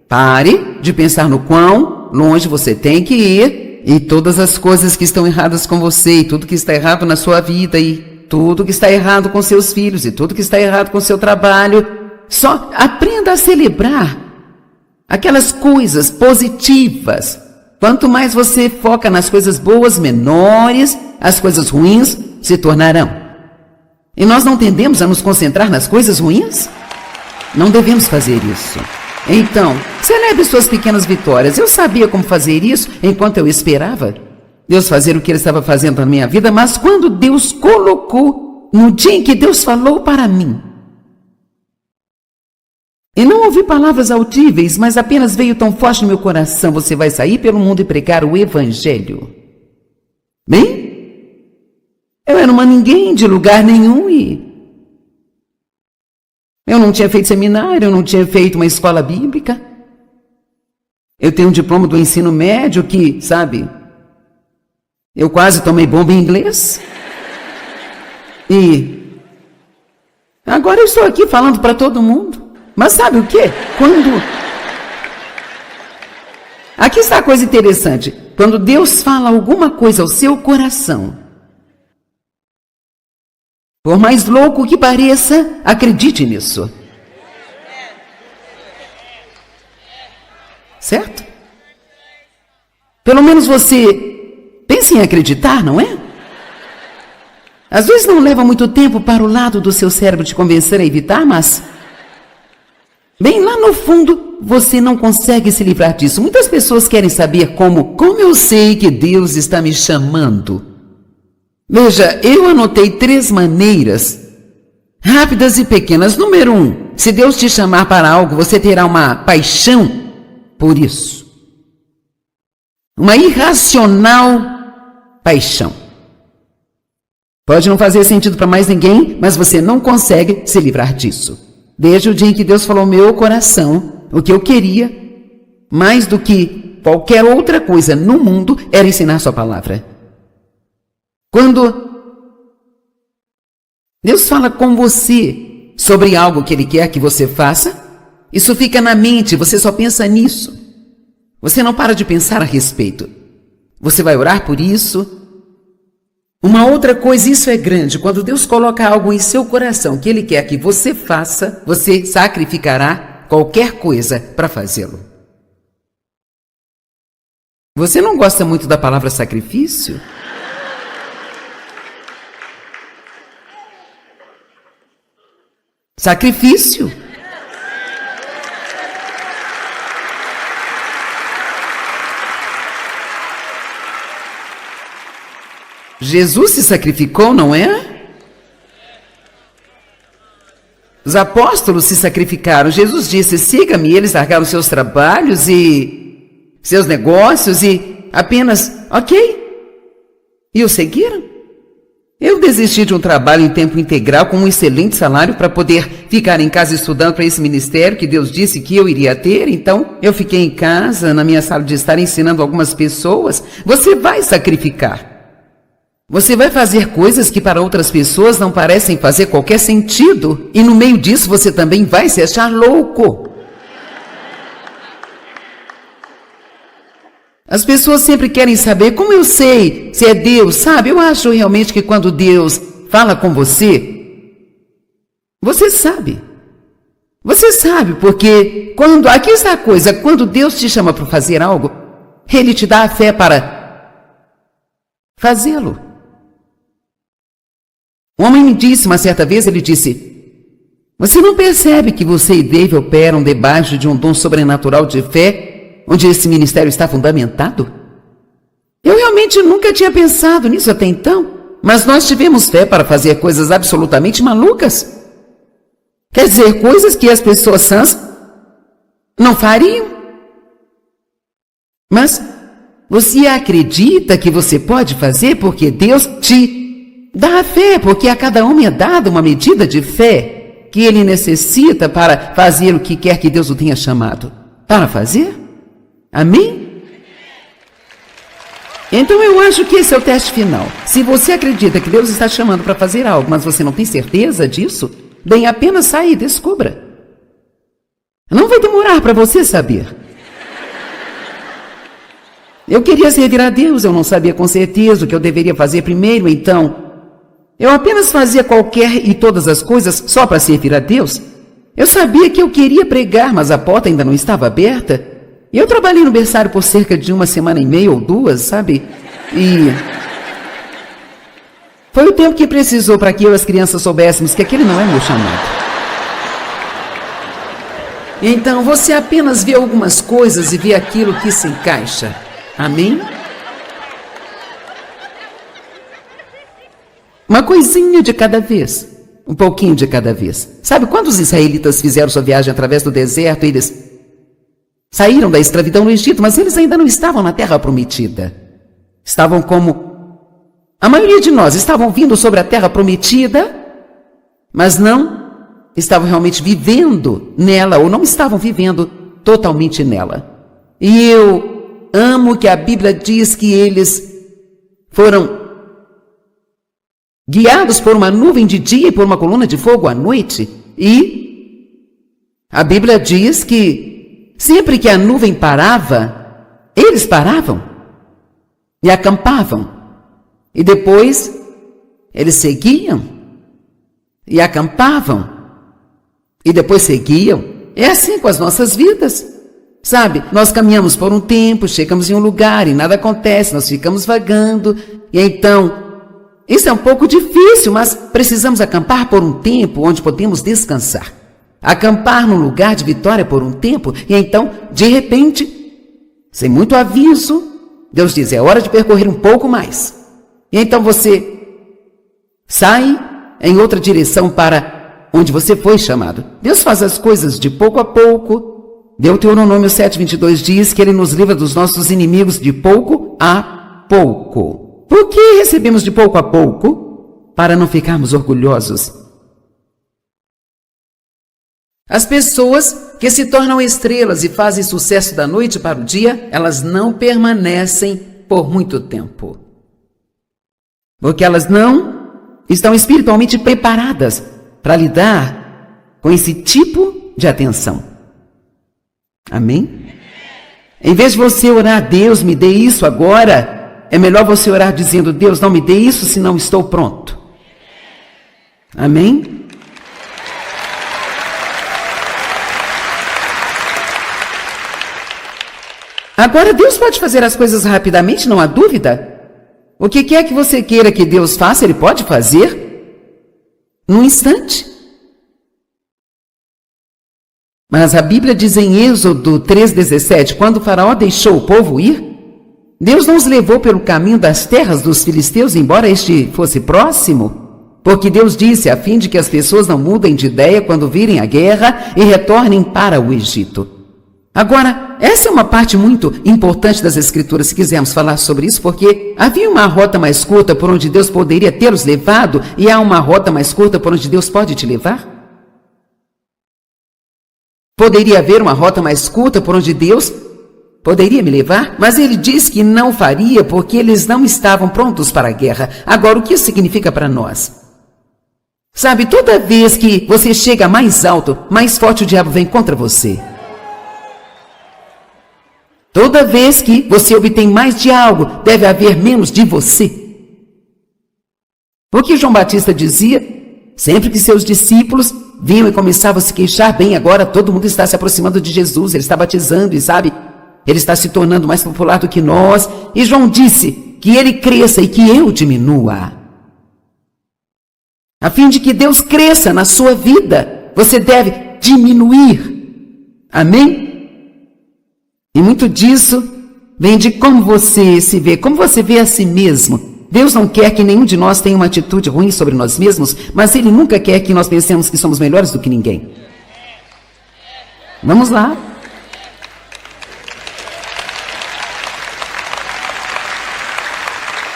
Pare de pensar no quão longe você tem que ir e todas as coisas que estão erradas com você, e tudo que está errado na sua vida, e tudo que está errado com seus filhos, e tudo que está errado com seu trabalho. Só aprenda a celebrar aquelas coisas positivas. Quanto mais você foca nas coisas boas, menores as coisas ruins se tornarão. E nós não tendemos a nos concentrar nas coisas ruins? Não devemos fazer isso. Então, celebre suas pequenas vitórias. Eu sabia como fazer isso enquanto eu esperava Deus fazer o que Ele estava fazendo na minha vida, mas quando Deus colocou, no dia em que Deus falou para mim, e não ouvi palavras audíveis, mas apenas veio tão forte no meu coração: você vai sair pelo mundo e pregar o evangelho. Bem, eu era uma ninguém de lugar nenhum e eu não tinha feito seminário, eu não tinha feito uma escola bíblica. Eu tenho um diploma do ensino médio que, sabe, eu quase tomei bomba em inglês. E agora eu estou aqui falando para todo mundo. Mas sabe o quê? Aqui está a coisa interessante. Quando Deus fala alguma coisa ao seu coração, por mais louco que pareça, acredite nisso. Certo? Pelo menos você pense em acreditar, não é? Às vezes não leva muito tempo para o lado do seu cérebro te convencer a evitar, mas bem lá no fundo você não consegue se livrar disso. Muitas pessoas querem saber como eu sei que Deus está me chamando. Veja, eu anotei 3 maneiras rápidas e pequenas. Número 1, se Deus te chamar para algo, você terá uma paixão por isso. Uma irracional paixão. Pode não fazer sentido para mais ninguém, mas você não consegue se livrar disso. Desde o dia em que Deus falou ao meu coração, o que eu queria, mais do que qualquer outra coisa no mundo, era ensinar sua palavra. Quando Deus fala com você sobre algo que Ele quer que você faça, isso fica na mente, você só pensa nisso. Você não para de pensar a respeito. Você vai orar por isso. Uma outra coisa, isso é grande, quando Deus coloca algo em seu coração que Ele quer que você faça, você sacrificará qualquer coisa para fazê-lo. Você não gosta muito da palavra sacrifício? Sacrifício. Jesus se sacrificou, não é? Os apóstolos se sacrificaram. Jesus disse, siga-me. E eles largaram seus trabalhos e seus negócios e apenas, ok. E o seguiram. Eu desisti de um trabalho em tempo integral com um excelente salário para poder ficar em casa estudando para esse ministério que Deus disse que eu iria ter. Então, eu fiquei em casa, na minha sala de estar, ensinando algumas pessoas. Você vai sacrificar. Você vai fazer coisas que para outras pessoas não parecem fazer qualquer sentido. E no meio disso você também vai se achar louco. As pessoas sempre querem saber como eu sei se é Deus, sabe? Eu acho realmente que quando Deus fala com você, você sabe. Você sabe, porque aqui está a coisa, quando Deus te chama para fazer algo, Ele te dá a fé para fazê-lo. Um homem me disse uma certa vez, ele disse, você não percebe que você e Dave operam debaixo de um dom sobrenatural de fé, onde esse ministério está fundamentado? Eu realmente nunca tinha pensado nisso até então, mas nós tivemos fé para fazer coisas absolutamente malucas. Quer dizer, coisas que as pessoas sãs não fariam. Mas você acredita que você pode fazer porque Deus te dá a fé, porque a cada homem é dada uma medida de fé que ele necessita para fazer o que quer que Deus o tenha chamado para fazer. Amém? Então eu acho que esse é o teste final. Se você acredita que Deus está chamando para fazer algo, mas você não tem certeza disso, bem, apenas saia e descubra. Não vai demorar para você saber. Eu queria servir a Deus, eu não sabia com certeza o que eu deveria fazer primeiro, então eu apenas fazia qualquer e todas as coisas só para servir a Deus. Eu sabia que eu queria pregar, mas a porta ainda não estava aberta. E eu trabalhei no berçário por cerca de 1 semana e meia ou 2, sabe? E foi o tempo que precisou para que eu e as crianças soubéssemos que aquele não é meu chamado. Então você apenas vê algumas coisas e vê aquilo que se encaixa. Amém? Uma coisinha de cada vez, um pouquinho de cada vez. Sabe, quando os israelitas fizeram sua viagem através do deserto, eles saíram da escravidão no Egito, mas eles ainda não estavam na terra prometida. Estavam como a maioria de nós, estavam vindo sobre a terra prometida, mas não estavam realmente vivendo nela, ou não estavam vivendo totalmente nela. E eu amo que a Bíblia diz que eles foram guiados por uma nuvem de dia e por uma coluna de fogo à noite. E a Bíblia diz que sempre que a nuvem parava, eles paravam e acampavam. E depois eles seguiam e acampavam. E depois seguiam. É assim com as nossas vidas. Sabe, nós caminhamos por um tempo, chegamos em um lugar e nada acontece, nós ficamos vagando. E então isso é um pouco difícil, mas precisamos acampar por um tempo onde podemos descansar. Acampar num lugar de vitória por um tempo, e então, de repente, sem muito aviso, Deus diz, é hora de percorrer um pouco mais. E então você sai em outra direção para onde você foi chamado. Deus faz as coisas de pouco a pouco. Deuteronômio 7:22 diz que Ele nos livra dos nossos inimigos de pouco a pouco. Por que recebemos de pouco a pouco? Para não ficarmos orgulhosos. As pessoas que se tornam estrelas e fazem sucesso da noite para o dia, elas não permanecem por muito tempo. Porque elas não estão espiritualmente preparadas para lidar com esse tipo de atenção. Amém? Em vez de você orar, Deus, me dê isso agora, é melhor você orar dizendo, Deus, não me dê isso se não estou pronto. Amém? Agora, Deus pode fazer as coisas rapidamente, não há dúvida. O que quer que você queira que Deus faça, Ele pode fazer num instante. Mas a Bíblia diz em Êxodo 3:17, quando o faraó deixou o povo ir, Deus não os levou pelo caminho das terras dos filisteus, embora este fosse próximo, porque Deus disse a fim de que as pessoas não mudem de ideia quando virem a guerra e retornem para o Egito. Agora, essa é uma parte muito importante das Escrituras, se quisermos falar sobre isso, porque havia uma rota mais curta por onde Deus poderia tê-los levado e há uma rota mais curta por onde Deus pode te levar? Poderia haver uma rota mais curta por onde Deus poderia me levar, mas ele diz que não faria porque eles não estavam prontos para a guerra. Agora, o que isso significa para nós? Sabe, toda vez que você chega mais alto, mais forte o diabo vem contra você. Toda vez que você obtém mais de algo, deve haver menos de você. O que João Batista dizia, sempre que seus discípulos vinham e começavam a se queixar, bem, agora todo mundo está se aproximando de Jesus, ele está batizando e sabe, ele está se tornando mais popular do que nós. E João disse que ele cresça e que eu diminua. A fim de que Deus cresça na sua vida, você deve diminuir. Amém? E muito disso vem de como você se vê, como você vê a si mesmo. Deus não quer que nenhum de nós tenha uma atitude ruim sobre nós mesmos, mas Ele nunca quer que nós pensemos que somos melhores do que ninguém. Vamos lá.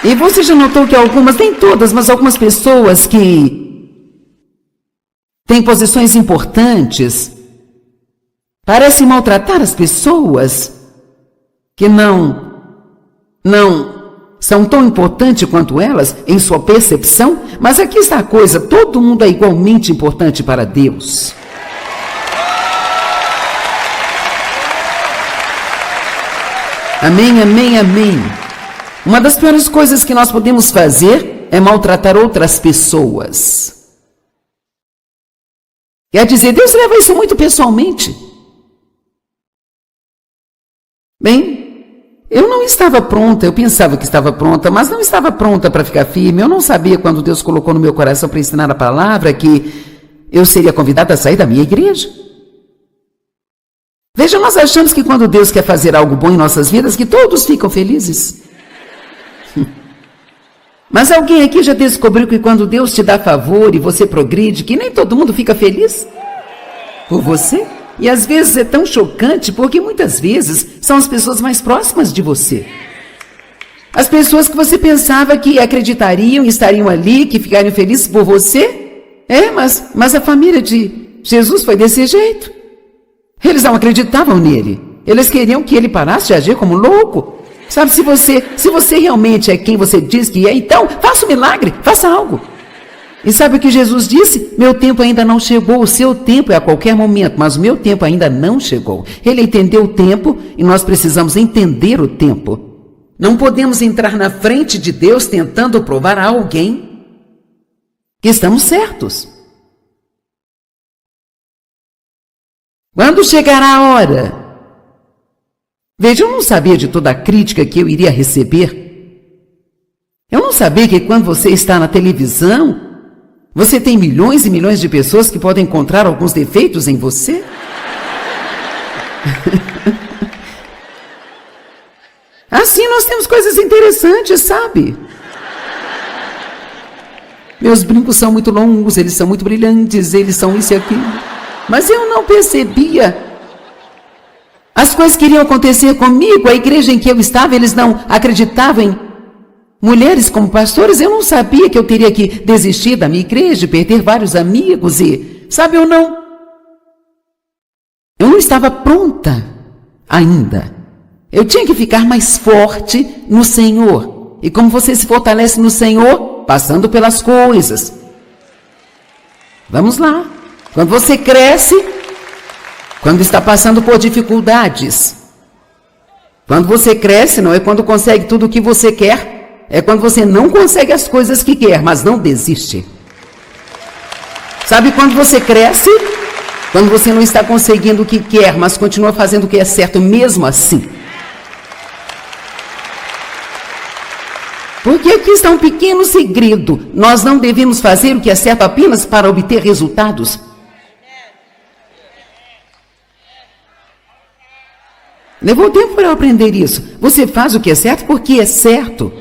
E você já notou que algumas, nem todas, mas algumas pessoas que têm posições importantes parecem maltratar as pessoas que não são tão importantes quanto elas em sua percepção? Mas aqui está a coisa, todo mundo é igualmente importante para Deus. Amém, amém, amém. Uma das piores coisas que nós podemos fazer é maltratar outras pessoas. Quer dizer, Deus leva isso muito pessoalmente. Bem, eu não estava pronta, eu pensava que estava pronta, mas não estava pronta para ficar firme. Eu não sabia quando Deus colocou no meu coração para ensinar a palavra que eu seria convidada a sair da minha igreja. Veja, nós achamos que quando Deus quer fazer algo bom em nossas vidas, que todos ficam felizes. Mas alguém aqui já descobriu que quando Deus te dá favor e você progride, que nem todo mundo fica feliz por você? E às vezes é tão chocante, porque muitas vezes são as pessoas mais próximas de você. As pessoas que você pensava que acreditariam, estariam ali, que ficariam felizes por você. Mas a família de Jesus foi desse jeito. Eles não acreditavam nele. Eles queriam que ele parasse de agir como louco. Sabe, se você realmente é quem você diz que é, então faça um milagre, faça algo. E sabe o que Jesus disse? Meu tempo ainda não chegou, o seu tempo é a qualquer momento, mas o meu tempo ainda não chegou. Ele entendeu o tempo e nós precisamos entender o tempo. Não podemos entrar na frente de Deus tentando provar a alguém que estamos certos. Quando chegará a hora? Veja, eu não sabia de toda a crítica que eu iria receber. Eu não sabia que quando você está na televisão, você tem milhões e milhões de pessoas que podem encontrar alguns defeitos em você. Assim nós temos coisas interessantes, sabe? Meus brincos são muito longos, eles são muito brilhantes, eles são isso e aquilo. Mas eu não percebia. As coisas que iriam acontecer comigo, a igreja em que eu estava, eles não acreditavam em mulheres como pastores. Eu não sabia que eu teria que desistir da minha igreja, perder vários amigos e, sabe, eu não estava pronta ainda. Eu tinha que ficar mais forte no Senhor. E como você se fortalece no Senhor? Passando pelas coisas. Vamos lá. Quando você cresce, quando está passando por dificuldades. Quando você cresce, não é quando consegue tudo o que você quer, é quando você não consegue as coisas que quer, mas não desiste. Sabe quando você cresce? Quando você não está conseguindo o que quer, mas continua fazendo o que é certo mesmo assim. Porque aqui está um pequeno segredo. Nós não devemos fazer o que é certo apenas para obter resultados. Levou tempo para eu aprender isso. Você faz o que é certo porque é certo.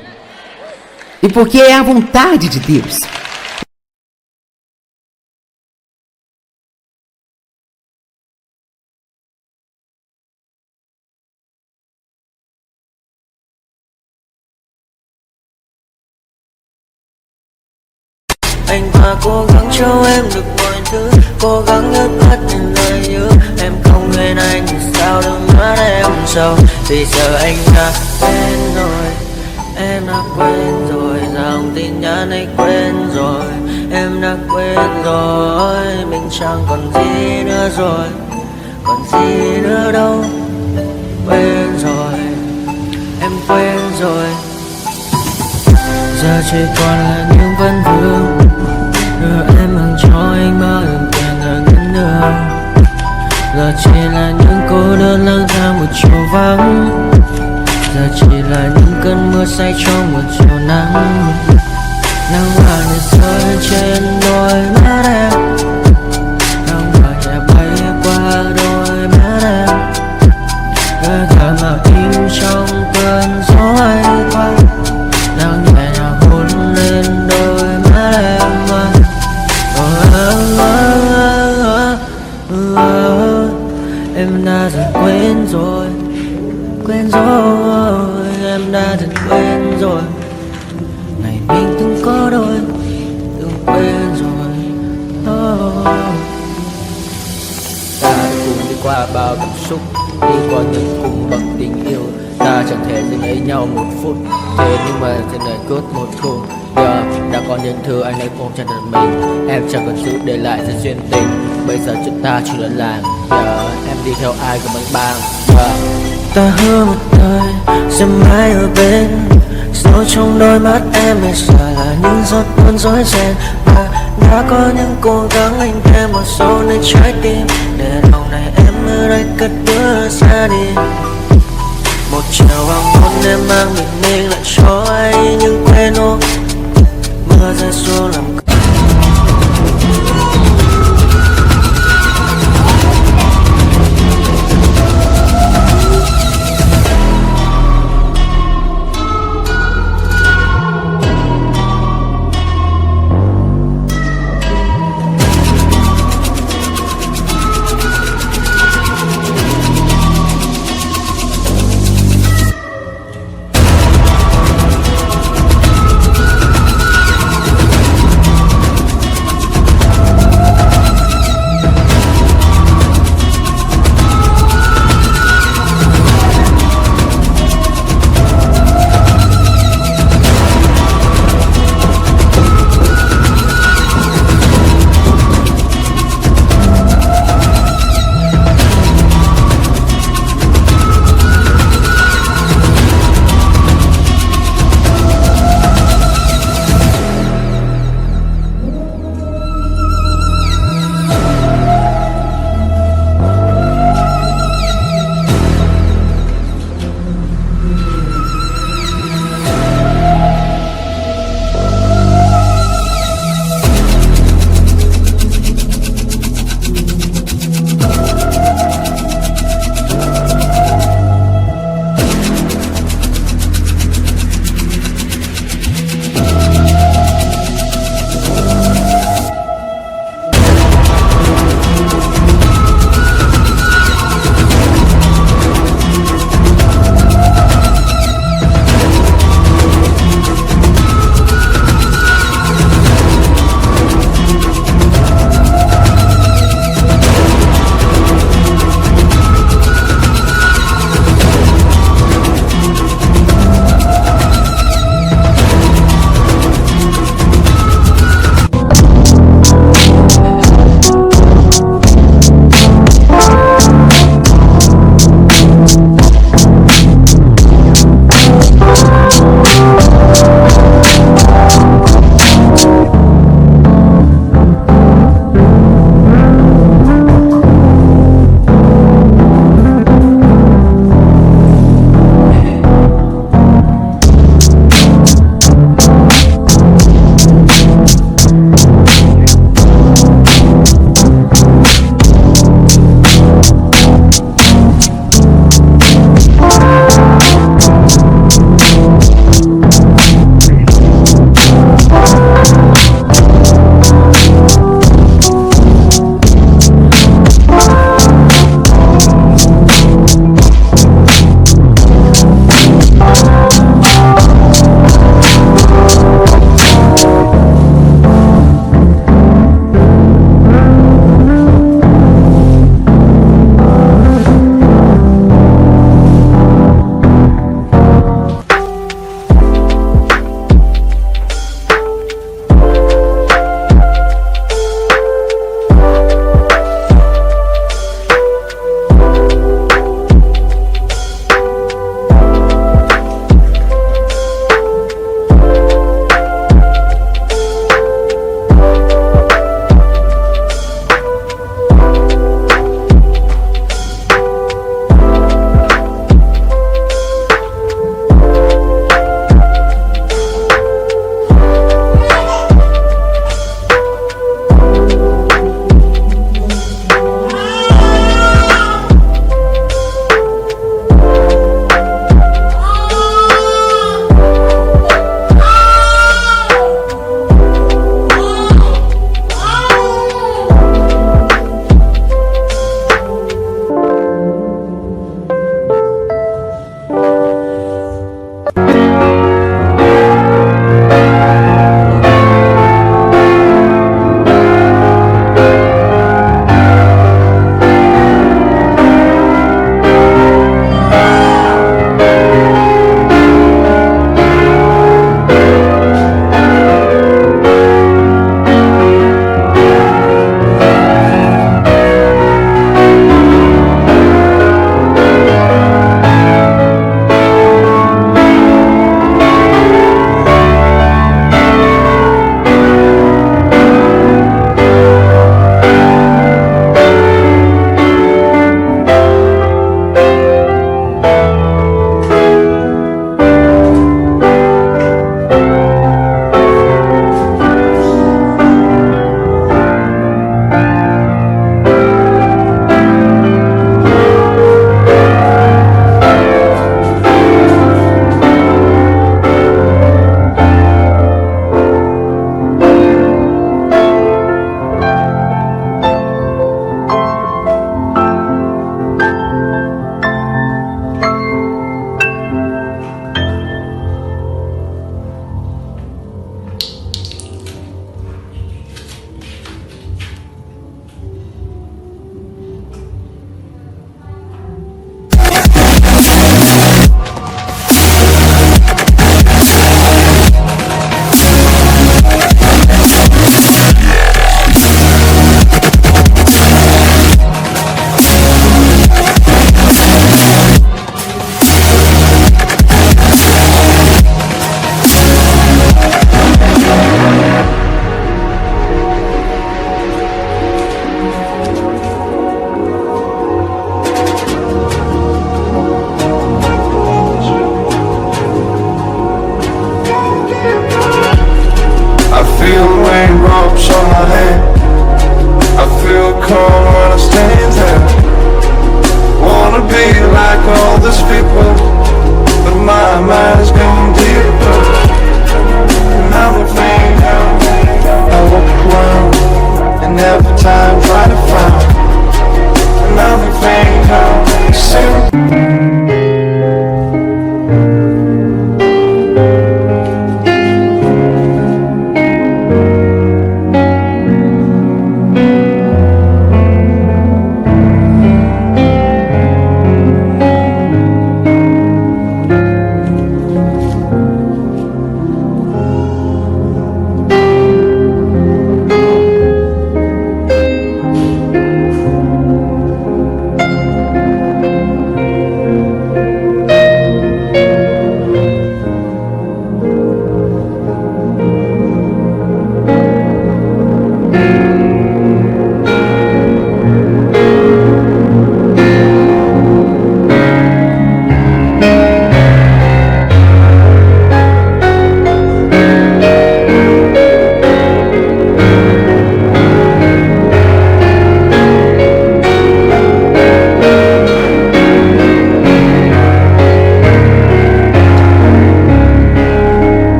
E porque é a vontade de Deus. Anh ta cố gắng cho em được mọi thứ, cố gắng nhớ hết những lời nhớ. Em không quên anh thì sao đôi mắt em sầu. Vì giờ anh đã quên rồi, em đã quên rồi. Dòng tin nhắn anh quên rồi, em đã quên rồi. Mình chẳng còn gì nữa rồi, còn gì nữa đâu. Quên rồi, em quên rồi. Giờ chỉ còn là những vấn vương, đưa em mang cho anh bao ước tiền ở ngân đường. Giờ chỉ là những cô đơn lang thang một chiều vắng. Giờ chỉ là những cơn mưa say trong một chiều nắng. Nắng vàng để rơi trên đôi mắt em, nắng vàng nhẹ bay qua đôi mắt em. Gợi cảm mà im trong cơn gió hay qua. Nắng nhẹ nhàng hôn lên đôi mắt em. Em đã dần quên rồi, quên rồi. Em đã dần quên rồi. Ngày mình từng có đôi, từng quên rồi. Ta đã cùng đi qua bao cảm xúc, đi qua những cung bậc tình yêu. Ta chẳng thể dừng lấy nhau một phút, thế nhưng mà trên đời cốt một thu. Giờ đã có những thứ anh ấy ôm trong đời mình, em chẳng còn giữ để lại sự duyên tình. Bây giờ chúng ta chỉ là làng, giờ em đi theo ai của mình bang. Ta hứa một đời sẽ mãi ở bên, sâu trong đôi mắt em bây giờ là những giọt buồn rối ren. Và đã có những cố gắng anh thêm một sâu nơi trái tim, để lòng này em ở đây cất bước ra đi. Một chiều hoàng hôn em mang bình minh lại cho